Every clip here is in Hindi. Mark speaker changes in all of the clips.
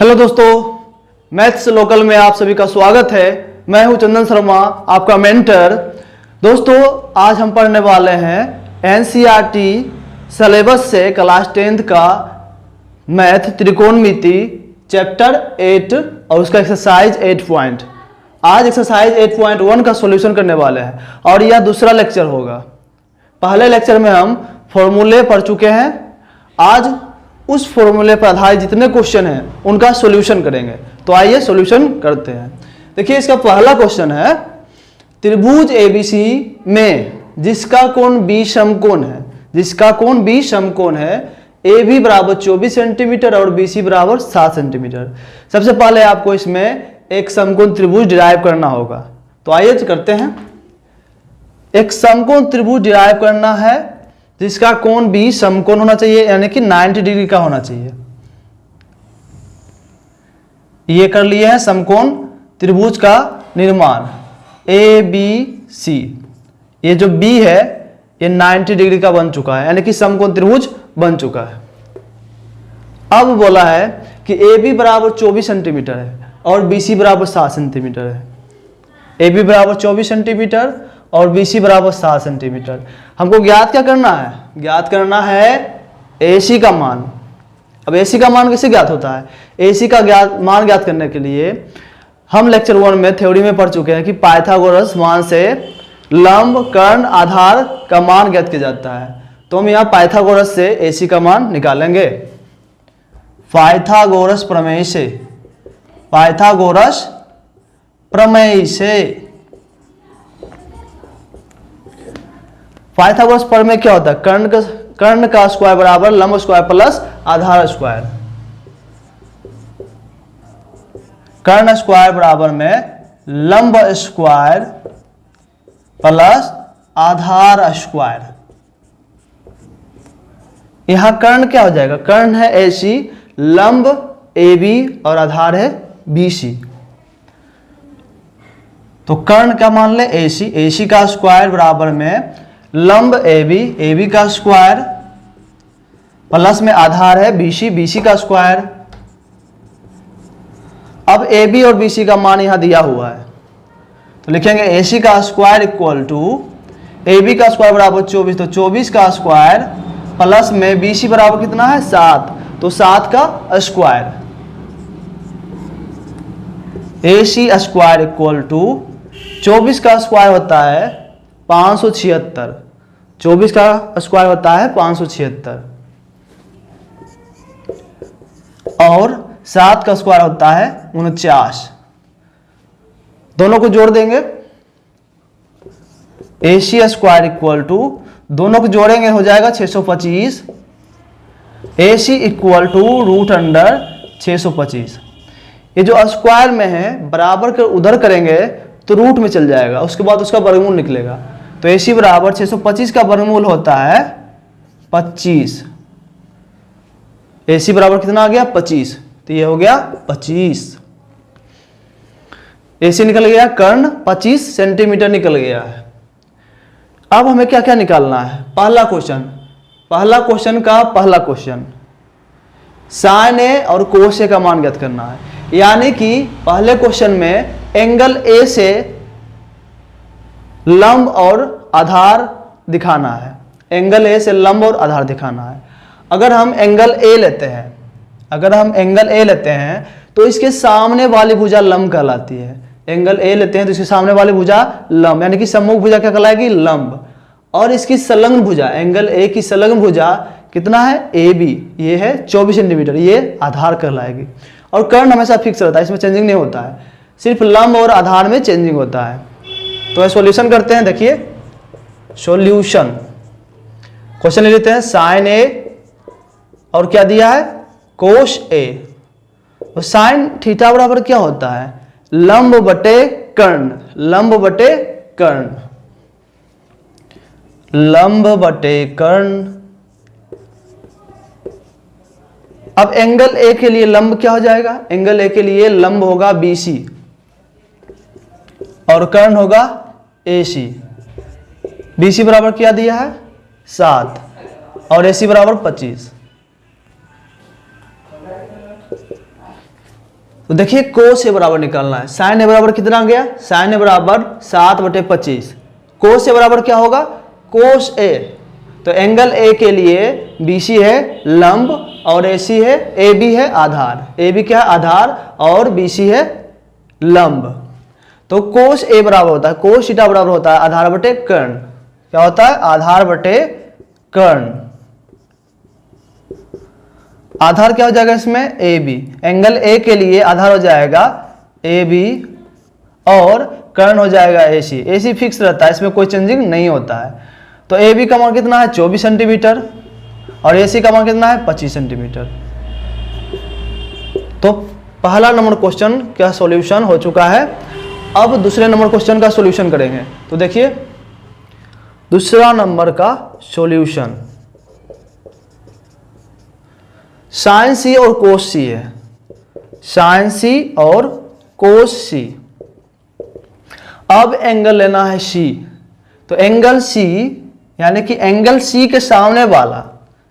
Speaker 1: हेलो दोस्तों, मैथ्स लोकल में आप सभी का स्वागत है। मैं हूं चंदन शर्मा, आपका मेंटर। दोस्तों, आज हम पढ़ने वाले हैं एनसीईआरटी सिलेबस से क्लास 10th का मैथ त्रिकोणमिति चैप्टर 8 और उसका एक्सरसाइज 8 पॉइंट। आज एक्सरसाइज 8.1 का सॉल्यूशन करने वाले हैं और यह दूसरा लेक्चर होगा। पहले लेक्चर में हम फॉर्मूले पढ़ चुके हैं। आज उस फॉर्मूले पर आधारित जितने क्वेश्चन हैं उनका सॉल्यूशन करेंगे। तो आइए सॉल्यूशन करते हैं। देखिए, इसका पहला क्वेश्चन है, त्रिभुज एबीसी में जिसका कोण बी समकोण है, जिसका कोण बी समकोण है, ए बी बराबर 24 सेंटीमीटर और बी सी बराबर 7 सेंटीमीटर। सबसे पहले आपको इसमें एक समकोण त्रिभुज डिराइव करना होगा। तो आइए करते हैं। एक समकोण त्रिभुज डिराइव करना है जिसका कोण बी समकोण होना चाहिए, यानी कि 90 डिग्री का होना चाहिए। ये कर लिए हैं समकोण त्रिभुज का निर्माण ए बी सी। ये जो बी है ये 90 डिग्री का बन चुका है, यानी कि समकोण त्रिभुज बन चुका है। अब बोला है कि ए बी बराबर 24 सेंटीमीटर है और बी सी बराबर 7 सेंटीमीटर है। ए बी बराबर 24 सेंटीमीटर और बी सी बराबर 7 सेंटीमीटर। हमको ज्ञात क्या करना है? ज्ञात करना है ए सी का मान। अब ए सी का मान कैसे ज्ञात होता है? ए सी का मान ज्ञात करने के लिए हम लेक्चर 1 में थ्योरी में पढ़ चुके हैं कि पाइथागोरस मान से लंब, कर्ण, आधार का मान ज्ञात किया जाता है। तो हम यहाँ पाइथागोरस से ए सी का मान निकालेंगे। पाइथागोरस प्रमेय से, पाइथागोरस प्रमेय से। पाइथागोरस प्रमेय क्या होता है? कर्ण का स्क्वायर बराबर लंब स्क्वायर प्लस आधार स्क्वायर। कर्ण स्क्वायर बराबर में लंब स्क्वायर प्लस आधार स्क्वायर। यहां कर्ण क्या हो जाएगा? कर्ण है ए सी, लंब ए बी और आधार है बी सी। तो कर्ण का मान ले ए सी का स्क्वायर बराबर में लंब ए बी का स्क्वायर प्लस में आधार है बी सी का स्क्वायर। अब ए बी और बी सी का मान यहां दिया हुआ है, तो लिखेंगे ए सी का square equal to A B का स्क्वायर बराबर 24, तो 24 का स्क्वायर प्लस में बी सी बराबर कितना है? 7, तो 7 का square. A C square equal to 24 का स्क्वायर होता है 576, 24 का स्क्वायर होता है 576 और 7 का स्क्वायर होता है 49। दोनों को जोड़ देंगे। ए सी स्क्वायर इक्वल टू, दोनों को जोड़ेंगे हो जाएगा 625। ए सी इक्वल टू √625। ये जो स्क्वायर में है बराबर कर उधर करेंगे तो रूट में चल जाएगा, उसके बाद उसका वर्गमूल निकलेगा। तो ए सी बराबर 625 का वर्गमूल होता है 25। ए सी बराबर कितना आ गया? 25। तो ये हो गया 25। ए सी निकल गया, कर्ण 25 सेंटीमीटर निकल गया है। अब हमें क्या क्या निकालना है? पहला क्वेश्चन का पहला क्वेश्चन, साइन ए और कोस ए का मान ज्ञात करना है। यानी कि पहले क्वेश्चन में एंगल ए से लंब और आधार दिखाना है। एंगल ए से लंब और आधार दिखाना है। अगर हम एंगल ए लेते हैं, तो इसके सामने वाली भुजा लंब कहलाती है। एंगल ए लेते हैं तो इसके सामने वाली भुजा लंब, यानी कि सम्मुख भुजा क्या कहलाएगी? लंब। और इसकी संलग्न भुजा, एंगल ए की संलग्न भुजा कितना है? ए बी, ये है 24 सेंटीमीटर, ये आधार कहलाएगी। और कर्ण हमेशा फिक्स रहता है, इसमें चेंजिंग नहीं होता है, सिर्फ लंब और आधार में चेंजिंग होता है। तो सॉल्यूशन करते हैं। देखिए सॉल्यूशन, क्वेश्चन ले लेते हैं। साइन ए और क्या दिया है? कोस ए। तो साइन थीटा बराबर क्या होता है? लंब बटे कर्ण, लंब बटे कर्ण, लंब बटे कर्ण। अब एंगल ए के लिए लंब क्या हो जाएगा? एंगल ए के लिए लंब होगा बी सी और कर्ण होगा ए सी। बी सी बराबर क्या दिया है? 7 और ए सी बराबर 25। तो देखिए कोस ए बराबर निकालना है। साइन ए बराबर कितना आ गया, साइन ए बराबर 7/25। कोस ए बराबर क्या होगा, कोस ए। तो एंगल ए के लिए बीसी है लंब और एसी है, ए बी है आधार। ए बी क्या है, आधार, और बीसी है लंब। तो कोस ए बराबर होता है, कोस थीटा बराबर होता है आधार बटे कर्ण। क्या होता है, आधार बटे कर्ण। आधार क्या हो जाएगा इसमें, ए बी। एंगल ए के लिए आधार हो जाएगा ए बी और कर्ण हो जाएगा ए सी। ए सी फिक्स रहता है, इसमें कोई चेंजिंग नहीं होता है। तो ए बी का मान कितना है 24 सेंटीमीटर और ए सी का मान कितना है 25 सेंटीमीटर। तो पहला नंबर क्वेश्चन का सॉल्यूशन हो चुका है। अब दूसरे नंबर क्वेश्चन का सॉल्यूशन करेंगे। तो देखिए दूसरा नंबर का सॉल्यूशन साइन सी और कोस सी है। साइन सी और कोस सी। अब एंगल लेना है सी। तो एंगल सी यानी कि एंगल सी के सामने वाला,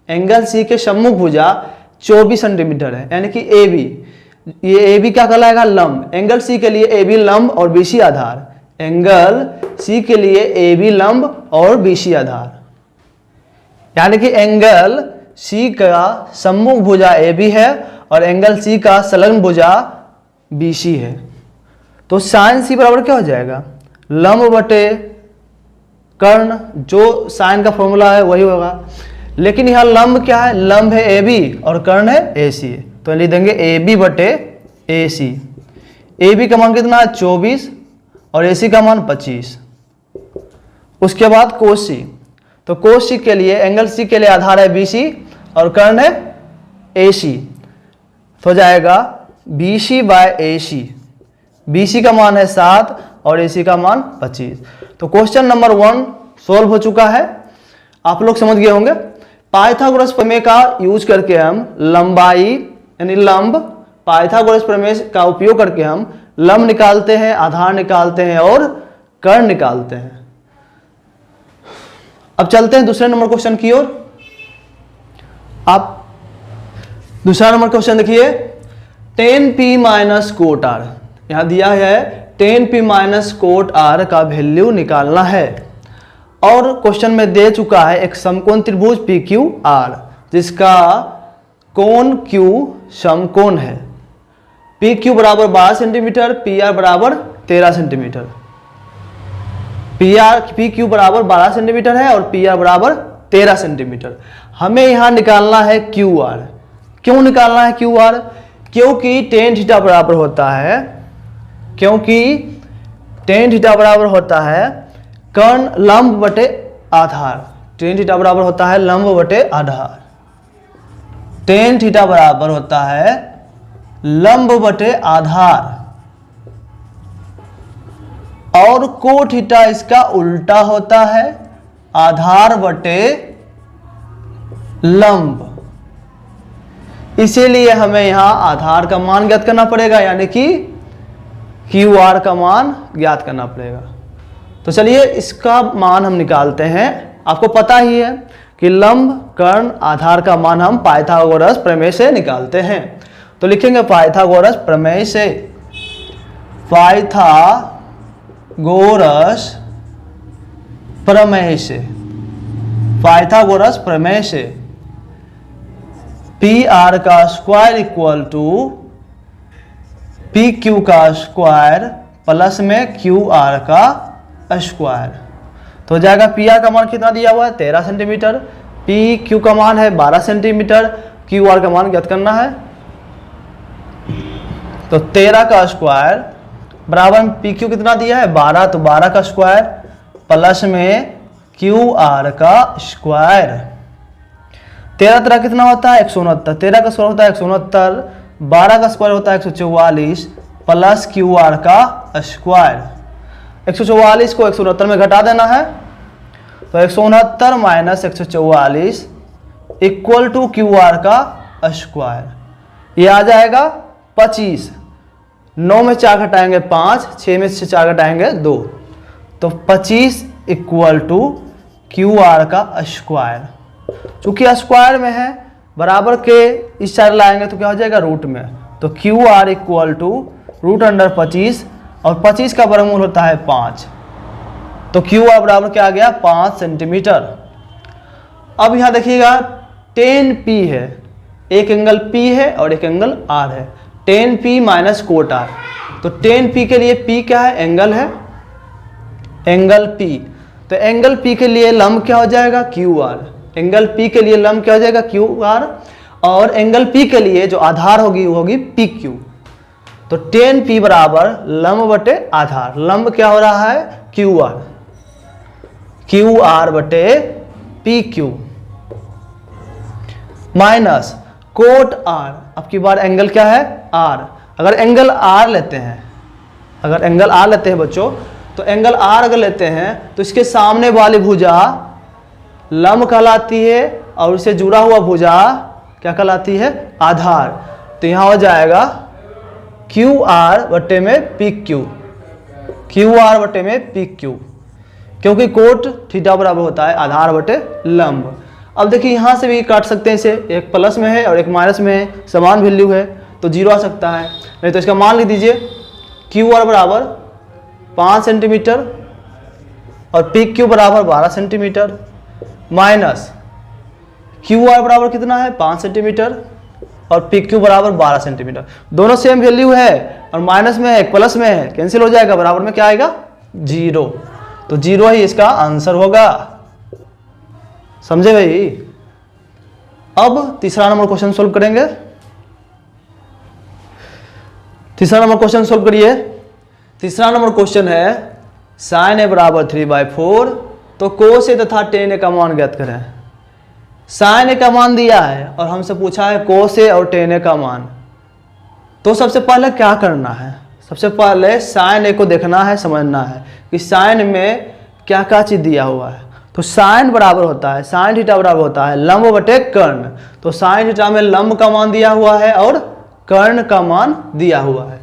Speaker 1: एंगल सी के सम्मुख भुजा 24 सेंटीमीटर है, यानी कि ए बी। ये ए बी क्या कहलाएगा, लंब। एंगल सी के लिए ए बी लंब और बी सी आधार। एंगल सी के लिए ए बी लंब और बी सी आधार, यानी कि एंगल सी का सम्मुख भुजा ए बी है और एंगल सी का संलग्न भुजा बी सी है। तो साइन सी बराबर क्या हो जाएगा, लंब बटे कर्ण। जो साइन का फॉर्मूला है वही होगा, लेकिन यहाँ लंब क्या है, लंब है ए बी और कर्ण है ए सी। तो लिख देंगे ए बी बटे ए सी। ए बी का मान कितना है 24 और ए सी का मान 25। उसके बाद कोस सी। तो कोस सी के लिए, एंगल सी के लिए आधार है बी सी और कर्ण है ए सी। तो हो जाएगा B C by A C. B C का मान है 7 और ए सी का मान 25। तो क्वेश्चन नंबर 1 सोल्व हो चुका है। आप लोग समझ गए होंगे। पाइथागोरस प्रमेय का यूज करके हम लंबाई यानी लंब, पाइथागोरस प्रमेय का उपयोग करके हम लंब निकालते हैं, आधार निकालते हैं और कर्ण निकालते हैं। अब चलते हैं दूसरे नंबर क्वेश्चन की ओर। आप दूसरा नंबर क्वेश्चन देखिए, 10p माइनस कोट आर। यहां दिया है 10p माइनस कोट आर का वैल्यू निकालना है। और क्वेश्चन में दे चुका है एक समकोण त्रिभुज पी क्यू आर जिसका कोण Q समकोण है। पी क्यू बराबर 12 सेंटीमीटर, पी आर बराबर 13 सेंटीमीटर। पी क्यू बराबर 12 सेंटीमीटर है और पी आर बराबर 13 सेंटीमीटर। हमें यहां निकालना है क्यू आर। क्यों निकालना है क्यू आर, क्योंकि tan थीटा बराबर होता है, क्योंकि tan थीटा बराबर होता है कर्ण लंब बटे आधार। tan थीटा बराबर होता है लंब बटे आधार। tan थीटा बराबर होता है लंब बटे आधार और को थीटा इसका उल्टा होता है आधार बटे लंब। इसीलिए हमें यहां आधार का मान ज्ञात करना पड़ेगा, यानी कि क्यू आर का मान ज्ञात करना पड़ेगा। तो चलिए इसका मान हम निकालते हैं। आपको पता ही है कि लंब कर्ण आधार का मान हम पाइथागोरस प्रमेय से निकालते हैं। तो लिखेंगे पाइथागोरस प्रमेय से, पाइथागोरस प्रमेय से, पाइथागोरस प्रमेय से पी आर का square equal to P Q का स्क्वायर प्लस में क्यू आर का स्क्वायर। तो हो जाएगा पी आर का मान कितना दिया हुआ है 13 सेंटीमीटर, पी क्यू का मान है 12 सेंटीमीटर, क्यू आर का मान ज्ञात करना है। तो 13 का स्क्वायर बराबर पी क्यू कितना दिया है 12, तो 12 का स्क्वायर प्लस में क्यू आर का स्क्वायर। 13 कितना होता है 169, 13 का स्क्वायर होता है 169, 12 का स्क्वायर होता है 144 प्लस क्यू आर का स्क्वायर। 144 को 169 में घटा देना है, तो 169 minus 144 equal to Q R का स्क्वायर। ये आ जाएगा 25। 9 में 4 घटाएंगे 5, 6 में से 4 घटाएंगे 2, तो 25 इक्वल टू क्यू आर का स्क्वायर। चूंकि स्क्वायर में है, बराबर के इस साइड लाएंगे तो क्या हो जाएगा रूट में, तो क्यू आर इक्वल टू √25 और 25 का वर्गमूल होता है 5, तो क्यू आर बराबर क्या आ गया 5 सेंटीमीटर। अब यहाँ देखिएगा 10P है, एक एंगल P है और एक एंगल R है, 10P माइनस कोट R। तो 10P के लिए P क्या है, एंगल है, एंगल P। तो एंगल P के लिए लंब क्या हो जाएगा QR, एंगल P के लिए लंब क्या हो जाएगा QR, और एंगल P के लिए जो आधार होगी वो होगी PQ। तो 10P बराबर लंब बटे आधार, लंब क्या हो रहा है QR, QR बटे PQ माइनस कोट R। अब की बार एंगल क्या है R। अगर एंगल R लेते हैं, अगर एंगल R लेते हैं बच्चों, तो एंगल R अगर लेते हैं तो इसके सामने वाली भुजा लंब कहलाती है और उससे जुड़ा हुआ भुजा क्या कहलाती है, आधार। तो यहाँ हो जाएगा QR बटे में PQ, QR बटे में PQ, क्योंकि कोट थीटा बराबर होता है आधार बटे लंब। अब देखिए यहाँ से भी काट सकते हैं इसे, एक प्लस में है और एक माइनस में है, समान वैल्यू है तो जीरो आ सकता है, नहीं तो इसका मान लिख दीजिए QR बराबर 5 सेंटीमीटर और PQ बराबर 12 सेंटीमीटर माइनस QR बराबर कितना है 5 सेंटीमीटर और PQ बराबर 12 सेंटीमीटर। दोनों सेम वैल्यू है और माइनस में है एक प्लस में है, कैंसिल हो जाएगा, बराबर में क्या आएगा 0। तो 0 ही इसका आंसर होगा, समझे भाई। अब तीसरा नंबर क्वेश्चन सोल्व करेंगे। तीसरा नंबर क्वेश्चन सोल्व करिए। तीसरा नंबर क्वेश्चन है sin a बराबर 3/4, तो cos a तथा tan a का मान ज्ञात करें। sin a का मान दिया है और हमसे पूछा है cos a और tan a का मान। तो सबसे पहले क्या करना है, सबसे पहले sin a को देखना है, समझना है कि sin में क्या क्या चीज दिया हुआ है। तो sin बराबर होता है, sin थीटा बराबर होता है लंब बटे कर्ण। तो sin थीटा में लंब का मान दिया हुआ है और कर्ण का मान दिया हुआ है।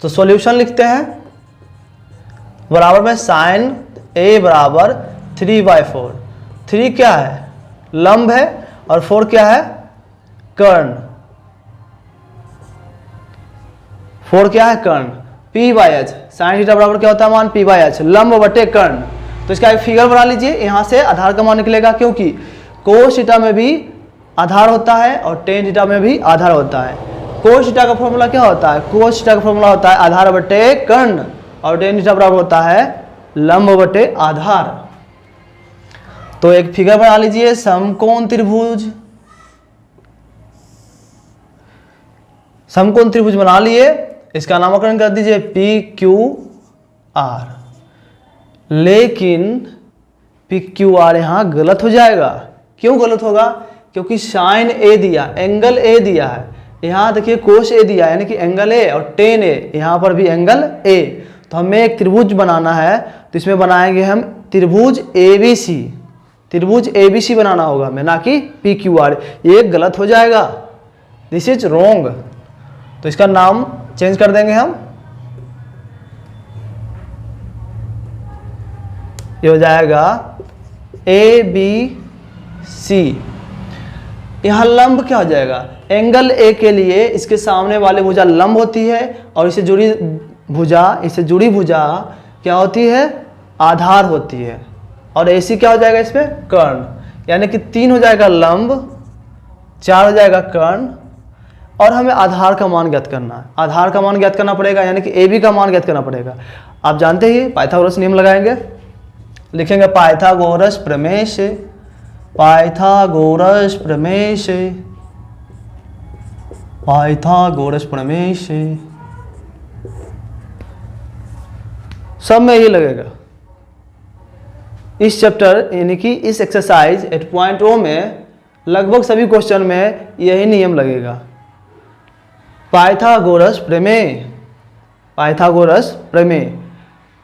Speaker 1: तो सॉल्यूशन लिखते हैं, बराबर में sin a बराबर 3/4। 3 क्या है, लंब है, और 4 क्या है, कर्ण। 4 क्या है, कर्ण। P/h, sin थीटा बराबर क्या होता है मान P/h, लंब बटे कर्ण। तो इसका एक फिगर बना लीजिए, यहां से आधार का मान निकलेगा, क्योंकि कोस थीटा में भी आधार होता है और टेन थीटा में भी आधार होता है। कोस थीटा का फॉर्मूला क्या होता है, कोस थीटा का फॉर्मूला होता है आधार बटे कर्ण और टेन थीटा बराबर होता है लंब बटे आधार। तो एक फिगर बना लीजिए, समकोण त्रिभुज, समकोण त्रिभुज बना लिए, इसका नामकरण कर दीजिए PQR। लेकिन PQR यहां गलत हो जाएगा। क्यों गलत होगा, क्योंकि साइन A दिया, एंगल A दिया है, यहां देखिए कोस A दिया है, यानी कि एंगल A और टेन A, यहां पर भी एंगल A। तो हमें एक त्रिभुज बनाना है, तो इसमें बनाएंगे हम त्रिभुज ABC, त्रिभुज ABC बनाना होगा हमें, ना कि PQR। ये गलत हो जाएगा, दिस इज रॉन्ग। तो इसका नाम चेंज कर देंगे हम, ये हो जाएगा ABC। यहां लंब क्या हो जाएगा, एंगल A के लिए इसके सामने वाले भुजा लंब होती है और इससे जुड़ी भुजा क्या होती है, आधार होती है, और AC क्या हो जाएगा इसमें, कर्ण। यानी कि 3 हो जाएगा लंब, 4 हो जाएगा कर्ण, और हमें आधार का मान ज्ञात करना है। आधार का मान ज्ञात करना पड़ेगा, यानी कि AB का मान ज्ञात करना पड़ेगा। आप जानते ही पाइथागोरस नियम लगाएंगे, लिखेंगे पाइथागोरस प्रमेय से, पाइथागोरस प्रमेय से, पाइथागोरस प्रमेय से, सब में ये लगेगा। इस चैप्टर यानी कि इस एक्सरसाइज 8.0 में लगभग सभी क्वेश्चन में यही नियम लगेगा, पाइथागोरस प्रमेय, पाइथागोरस प्रमेय।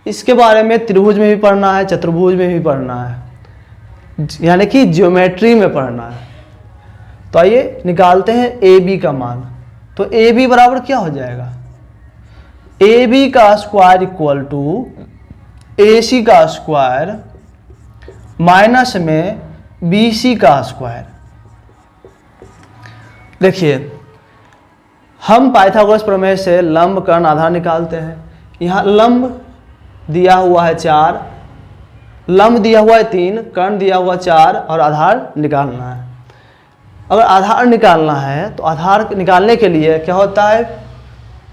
Speaker 1: इसके बारे में त्रिभुज में भी पढ़ना है, चतुर्भुज में भी पढ़ना है, यानी कि ज्योमेट्री में पढ़ना है। तो आइए निकालते हैं AB का मान। तो AB बराबर क्या हो जाएगा, AB का स्क्वायर इक्वल टू AC का स्क्वायर माइनस में BC का स्क्वायर। देखिए हम पाइथागोरस प्रमेय से लंब, कर्ण, आधार निकालते हैं। यहाँ लंब दिया हुआ है 4, लंब दिया हुआ है 3, कर्ण दिया हुआ 4 और आधार निकालना है। अगर आधार निकालना है तो आधार निकालने के लिए क्या होता है,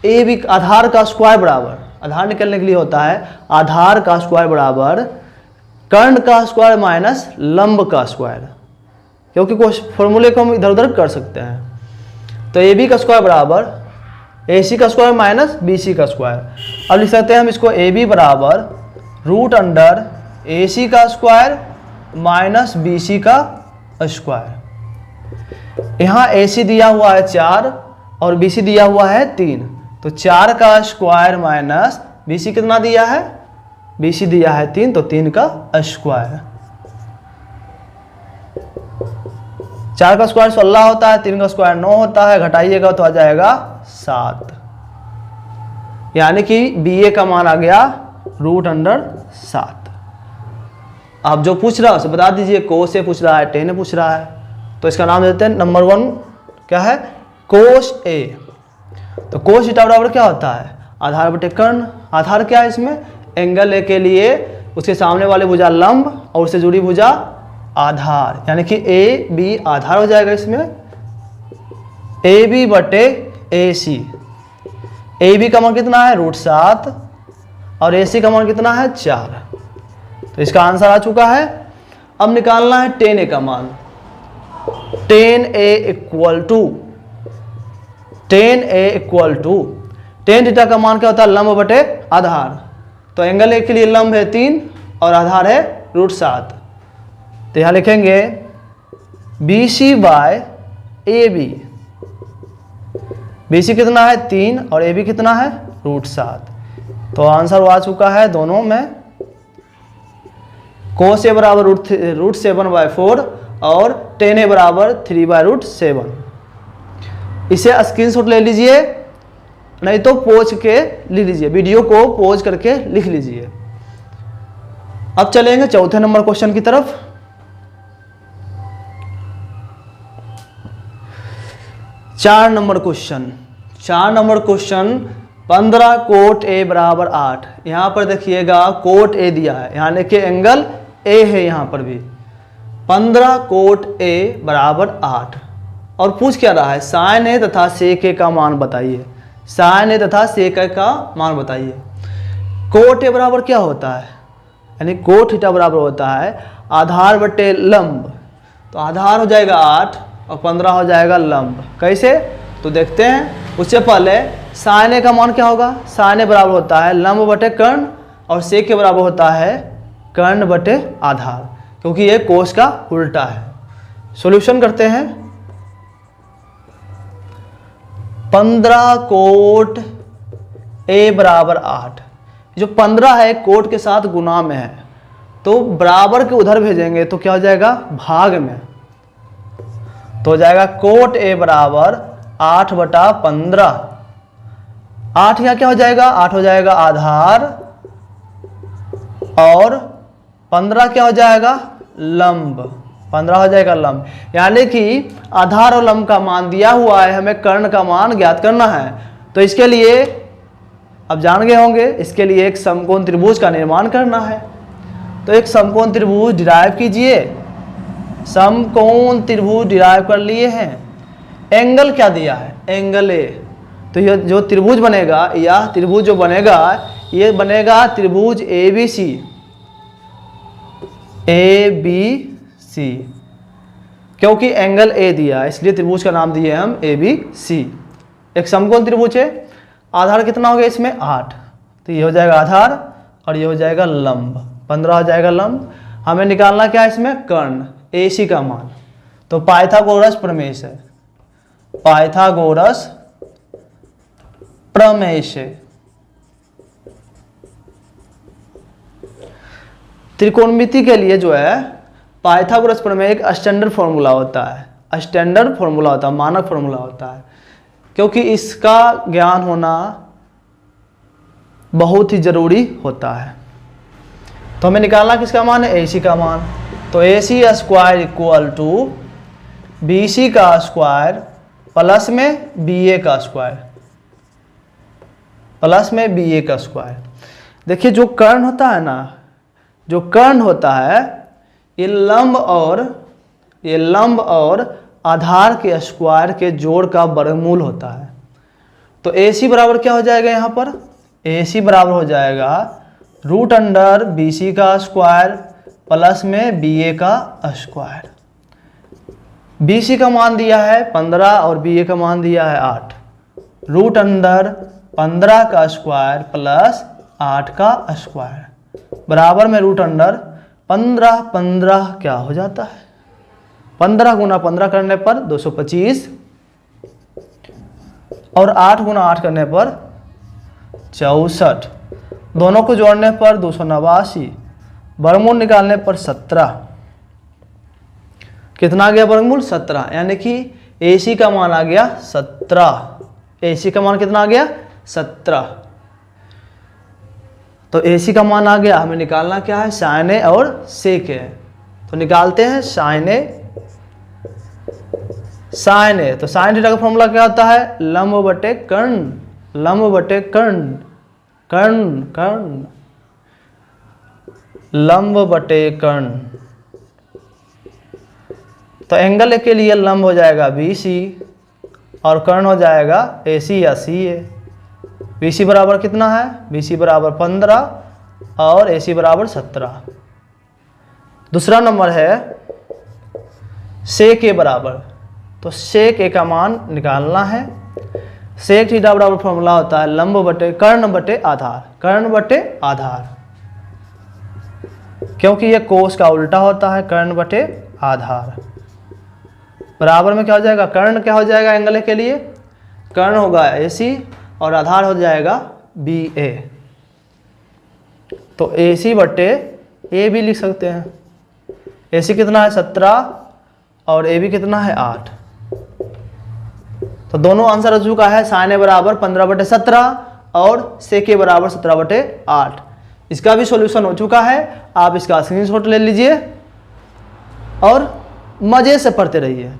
Speaker 1: ए बी आधार का स्क्वायर बराबर, आधार निकालने के लिए होता है आधार का स्क्वायर बराबर कर्ण का स्क्वायर माइनस लंब का स्क्वायर, क्योंकि कुछ फॉर्मूले को हम इधर उधर कर सकते हैं। तो ए बी का स्क्वायर बराबर ए सी का स्क्वायर माइनस बी सी का स्क्वायर। अब लिख सकते हैं हम इसको ए बी बराबर रूट अंडर ए सी का स्क्वायर माइनस बी सी का स्क्वायर। यहाँ ए सी दिया हुआ है 4 और बी सी दिया हुआ है 3, तो 4 का स्क्वायर माइनस बी सी कितना दिया है, बी सी दिया है 3, तो 3 का स्क्वायर। 4 का स्क्वायर 16 होता है, 3 का स्क्वायर 9 होता है, घटाइएगा तो आ जाएगा 7, यानी कि बी ए का मान आ गया रूट अंडर 7। आप जो पूछ रहा है उसे बता दीजिए, कोस से पूछ रहा है, टेन पूछ रहा है, तो इसका नाम देते हैं नंबर 1 क्या है, कोस ए। तो कोस थीटा बराबर क्या होता है, आधार बटे कर्ण। आधार क्या है इसमें, एंगल ए के लिए उसके सामने वाले भुजा लंब और उससे जुड़ी भुजा आधार, यानी कि ए बी आधार हो जाएगा इसमें, ए बी बटे ए सी। ए बी का मान कितना है रूट 7 और ए सी का मान कितना है 4, तो इसका आंसर आ चुका है। अब निकालना है टेन ए का मान। Tan A equal to tan theta का मान क्या होता है, लंब बटे आधार। तो एंगल ए के लिए लंब है 3 और आधार है रूट 7, तो यहां लिखेंगे B C by A B. B C कितना है 3 और ए बी कितना है रूट 7, तो आंसर आ चुका है दोनों में। कोस ए बराबर रूट 7/4 और टेन ए बराबर 3/7। इसे स्क्रीनशॉट ले लीजिए, नहीं तो पोज के लिख लीजिए, वीडियो को पोज करके लिख लीजिए। अब चलेंगे चौथे नंबर क्वेश्चन की तरफ। चार नंबर क्वेश्चन 15 कोट ए बराबर 8। यहां पर देखिएगा कोट ए दिया है, यानी कि एंगल ए है यहां पर भी। 15 कोट ए बराबर 8 और पूछ क्या रहा है, साइन ए तथा सेक ए का मान बताइए। साइन ए तथा सेक ए का मान बताइए। कोट ए बराबर क्या होता है, यानी कोट थीटा बराबर होता है आधार बटे लंब, तो आधार हो जाएगा 8 और 15 हो जाएगा लंब। कैसे, तो देखते हैं। उससे पहले साइन ए का मान क्या होगा, साइन ए बराबर होता है लंब बटे कर्ण और सेक के बराबर होता है कर्ण बटे आधार, क्योंकि ये कोस का उल्टा है। सॉल्यूशन करते हैं। 15 कोट ए बराबर 8, जो 15 है कोट के साथ गुना में है, तो बराबर के उधर भेजेंगे तो क्या हो जाएगा भाग में, तो हो जाएगा कोट ए बराबर 8/15। 8 यहाँ क्या हो जाएगा, 8 हो जाएगा आधार और 15 क्या हो जाएगा लंब, 15 हो जाएगा लंब। यानी कि आधार और लंब का मान दिया हुआ है, हमें कर्ण का मान ज्ञात करना है। तो इसके लिए अब जान गए होंगे, इसके लिए एक समकोण त्रिभुज का निर्माण करना है। तो एक समकोण त्रिभुज डिराइव कीजिए। समकोण त्रिभुज डिराइव कर लिए हैं। एंगल क्या दिया है, एंगल ए, तो यह जो त्रिभुज बनेगा, यह त्रिभुज जो बनेगा ये बनेगा त्रिभुज ए बी सी, क्योंकि एंगल ए दिया है इसलिए त्रिभुज का नाम दिए हम ए बी सी। एक समकोण त्रिभुज है, आधार कितना हो गया इसमें 8, तो ये हो जाएगा आधार और ये हो जाएगा लंब, 15 हो जाएगा लंब। हमें निकालना क्या है इसमें कर्ण ए सी का मान, तो पाइथागोरस प्रमेय से, पाइथागोरस प्रमेय से त्रिकोणमिति के लिए जो है पाइथागोरस प्रमेय एक स्टैंडर्ड फॉर्मूला होता है, स्टैंडर्ड फॉर्मूला होता है, मानक फॉर्मूला होता है, क्योंकि इसका ज्ञान होना बहुत ही जरूरी होता है। तो हमें निकालना किसका मान है, ए सी का मान। तो A C square equal to B C का स्क्वायर प्लस में बी ए का स्क्वायर, प्लस में बी ए का स्क्वायर। देखिए जो कर्ण होता है ना, जो कर्ण होता है ये लंब और आधार के स्क्वायर के जोड़ का वर्गमूल होता है। तो AC बराबर क्या हो जाएगा यहाँ पर, AC बराबर हो जाएगा रूट अंडर BC का स्क्वायर प्लस में BA का स्क्वायर। BC का मान दिया है 15 और BA का मान दिया है 8, रूट अंडर 15 का स्क्वायर प्लस 8 का स्क्वायर बराबर में रूट अंडर 15 क्या हो जाता है, 15 गुना 15 करने पर 225 और 8 गुना 8 करने पर 64, दोनों को जोड़ने पर 289, वर्गमूल निकालने पर 17। कितना आ गया वर्गमूल 17, यानी कि AC का मान आ गया 17। AC का मान कितना आ गया 17। तो AC का मान आ गया, हमें निकालना क्या है साइन ए और सेक ए। तो निकालते हैं साइन ए, साइन ए। तो साइन थीटा का फॉर्मूला क्या होता है, लंब बटे कर्ण, लंब बटे कर्ण, कर्ण कर्ण, लंब बटे कर्ण। तो एंगल के लिए लंब हो जाएगा BC और कर्ण हो जाएगा AC या CA। BC बराबर कितना है, BC बराबर 15 और AC बराबर 17। दूसरा नंबर है सेक ए बराबर, तो सेक ए का मान निकालना है। सेक थीटा बराबर फॉर्मूला होता है लंब बटे कर्ण बटे आधार, कर्ण बटे आधार, क्योंकि यह कोस का उल्टा होता है, कर्ण बटे आधार बराबर में क्या हो जाएगा, कर्ण क्या हो जाएगा एंगल के लिए, कर्ण होगा AC और आधार हो जाएगा BA। तो AC बटे A भी लिख सकते हैं। AC कितना है 17 और AB कितना है 8। तो दोनों आंसर हो चुका है, साइन ए बराबर 15/17 और सेक ए बराबर 17/8। इसका भी सॉल्यूशन हो चुका है, आप इसका स्क्रीनशॉट ले लीजिए और मज़े से पढ़ते रहिए।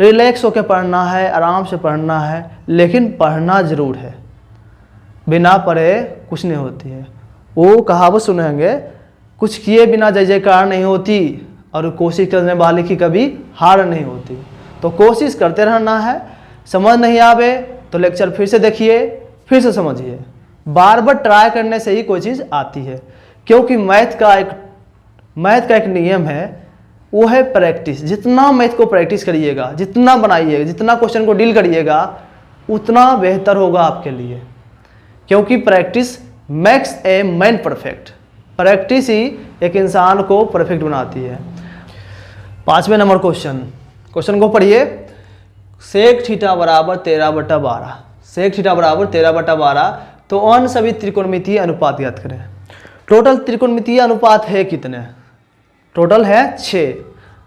Speaker 1: रिलैक्स होकर पढ़ना है, आराम से पढ़ना है, लेकिन पढ़ना ज़रूर है, बिना पढ़े कुछ नहीं होती है। वो कहावत सुनेंगे, कुछ किए बिना जय जयकार नहीं होती और कोशिश करने वाले की कभी हार नहीं होती। तो कोशिश करते रहना है, समझ नहीं आवे तो लेक्चर फिर से देखिए, फिर से समझिए, बार बार ट्राई करने से ही कोई चीज़ आती है। क्योंकि मैथ का एक नियम है, वो है प्रैक्टिस। जितना मैथ को प्रैक्टिस करिएगा, जितना बनाइएगा, जितना क्वेश्चन को डील करिएगा, उतना बेहतर होगा आपके लिए। क्योंकि practice makes a man perfect, practice ही एक इंसान को परफेक्ट बनाती है। 5वें नंबर क्वेश्चन को पढ़िए। सेक थीटा बराबर 13/12, सेक थीटा बराबर 13/12। तो अन्य सभी त्रिकोणमितीय अनुपात ज्ञात करें। टोटल त्रिकोणमितीय अनुपात है कितने, टोटल है 6।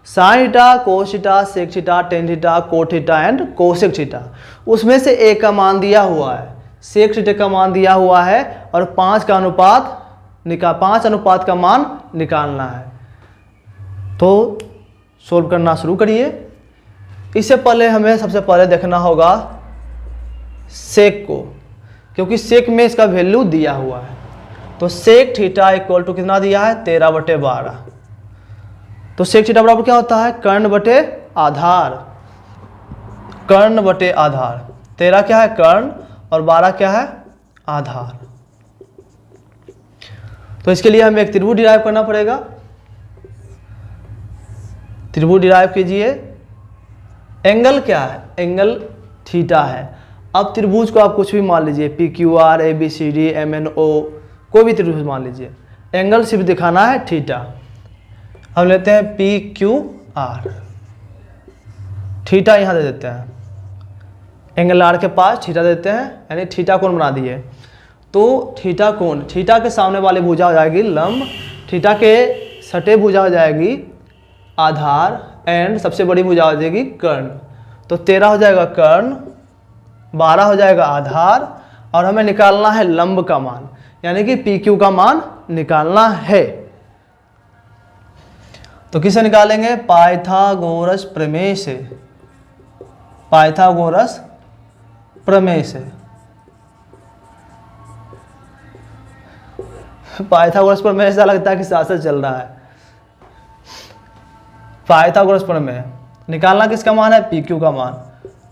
Speaker 1: Sine theta, cos theta, sec theta, tan theta, cot theta and cosec theta. उसमें से एक का मान दिया हुआ है, सेक थीटा का मान दिया हुआ है और 5 अनुपात का मान निकालना है। तो सोल्व करना शुरू करिए। इससे पहले हमें सबसे पहले देखना होगा सेक को, क्योंकि सेक में इसका वैल्यू दिया हुआ है। तो सेक थीटा इक्वल टू कितना दिया है 13/12। तो सेक थीटा बराबर क्या होता है, कर्ण बटे आधार, कर्ण बटे आधार। 13 क्या है कर्ण और 12 क्या है आधार। तो इसके लिए हमें एक त्रिभुज डिराइव करना पड़ेगा। त्रिभुज डिराइव कीजिए। एंगल क्या है, एंगल थीटा है। अब त्रिभुज को आप कुछ भी मान लीजिए, PQR, ABCD, MNO, कोई भी त्रिभुज मान लीजिए। एंगल सिर्फ दिखाना है थीटा। हम लेते हैं PQR, थीटा यहाँ दे देते हैं, एंगल R के पास थीटा देते हैं, यानी थीटा कोण बना दिए। तो थीटा कोण, थीटा के सामने वाली भुजा हो जाएगी लंब, थीटा के सटे भुजा हो जाएगी आधार एंड सबसे बड़ी भुजा हो जाएगी कर्ण। तो 13 हो जाएगा कर्ण, 12 हो जाएगा आधार और हमें निकालना है लंब का मान, यानी कि PQ का मान निकालना है। तो किसे निकालेंगे, पाइथागोरस प्रमेय से। पाइथागोरस प्रमेय से। पाइथागोरस प्रमेय ऐसा लगता है कि शास्त्र चल रहा है। पाइथागोरस प्रमेय निकालना किसका मान है, पी क्यू का मान।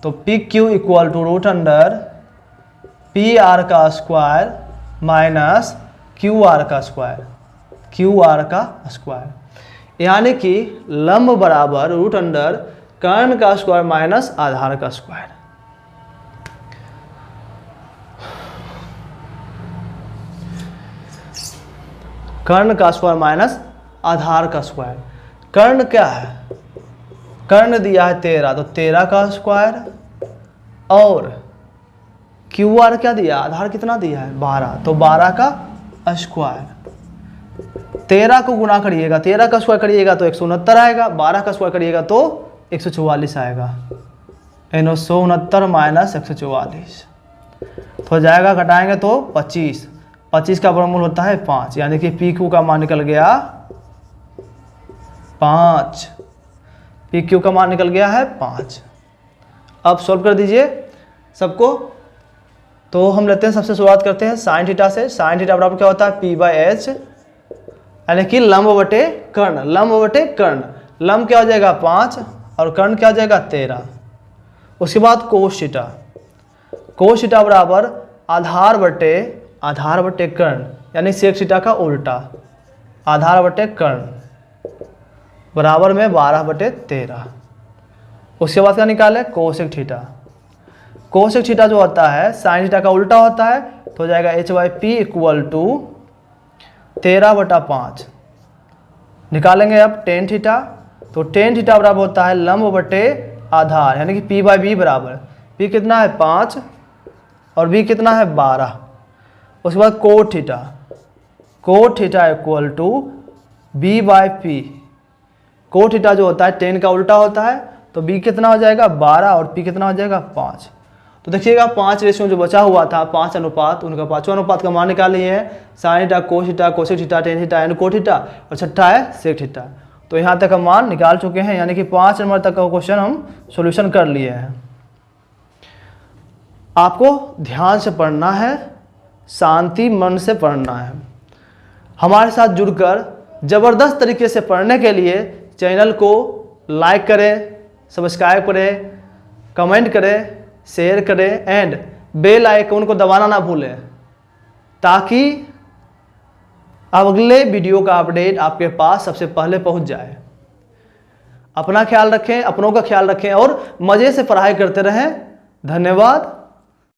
Speaker 1: तो P Q equal to root under P R का स्क्वायर माइनस क्यू आर का स्क्वायर, क्यू आर का स्क्वायर, यानी कि लंब बराबर रूट अंडर कर्ण का स्क्वायर माइनस आधार का स्क्वायर। कर्ण का स्क्वायर माइनस आधार का स्क्वायर। कर्ण क्या है, कर्ण दिया है 13, तो 13 का स्क्वायर, और क्यू आर क्या दिया, आधार कितना दिया है 12, तो 12 का स्क्वायर। 13 को गुना करिएगा, 13 का स्क्वायर करिएगा तो 169 आएगा, 12 का स्क्वायर करिएगा तो 144 आएगा। 969 माइनस 144 तो हो जाएगा, घटाएंगे तो 25, 25 का वर्गमूल होता है 5, यानी कि पी क्यू का मान निकल गया 5। पी क्यू का मान निकल गया है 5। अब सॉल्व कर दीजिए सबको। तो हम लेते हैं, सबसे शुरुआत करते हैं साइन थीटा से। साइन थीटा बराबर क्या होता है, पी बाई एच, यानी कि लंब बटे कर्ण। लंब बटे कर्ण, लंब क्या हो जाएगा 5 और कर्ण क्या हो जाएगा 13। उसके बाद कोस थीटा, कोस थीटा बराबर आधार बटे कर्ण, यानी सेक थीटा का उल्टा, आधार बटे कर्ण बराबर में 12/13। उसके बाद क्या निकाले, कोसेक थीटा। कोसेक थीटा जो होता है साइन थीटा का उल्टा होता है, तो हो जाएगा H by P equal to 13/5। निकालेंगे अब टेन थीटा, तो टेन थीटा बराबर होता है लंब बटे आधार, यानी कि पी बाई बी बराबर, पी कितना है 5 और बी कितना है 12। उसके बाद cot theta, cot theta equal to B by P. Cot theta जो होता है टेन का उल्टा होता है, तो बी कितना हो जाएगा 12 और पी कितना हो जाएगा 5। तो देखिएगा 5 रेशियो जो बचा हुआ था 5 अनुपात, उनका 5वां अनुपात का मान निकाल लिए हैं। Sign theta, cos theta, cosec theta, tan theta and cot theta, और छठा है सेक थीटा। तो यहाँ तक हम मान निकाल चुके हैं, यानी कि 5 नंबर तक का क्वेश्चन हम सॉल्यूशन कर लिए हैं। आपको ध्यान से पढ़ना है, शांति मन से पढ़ना है। हमारे साथ जुड़कर ज़बरदस्त तरीके से पढ़ने के लिए चैनल को लाइक करें, सब्सक्राइब करें, कमेंट करें, शेयर करें एंड बेल आइकन को दबाना ना भूलें, ताकि अगले वीडियो का अपडेट आपके पास सबसे पहले पहुंच जाए। अपना ख्याल रखें, अपनों का ख्याल रखें और मज़े से पढ़ाई करते रहें। धन्यवाद।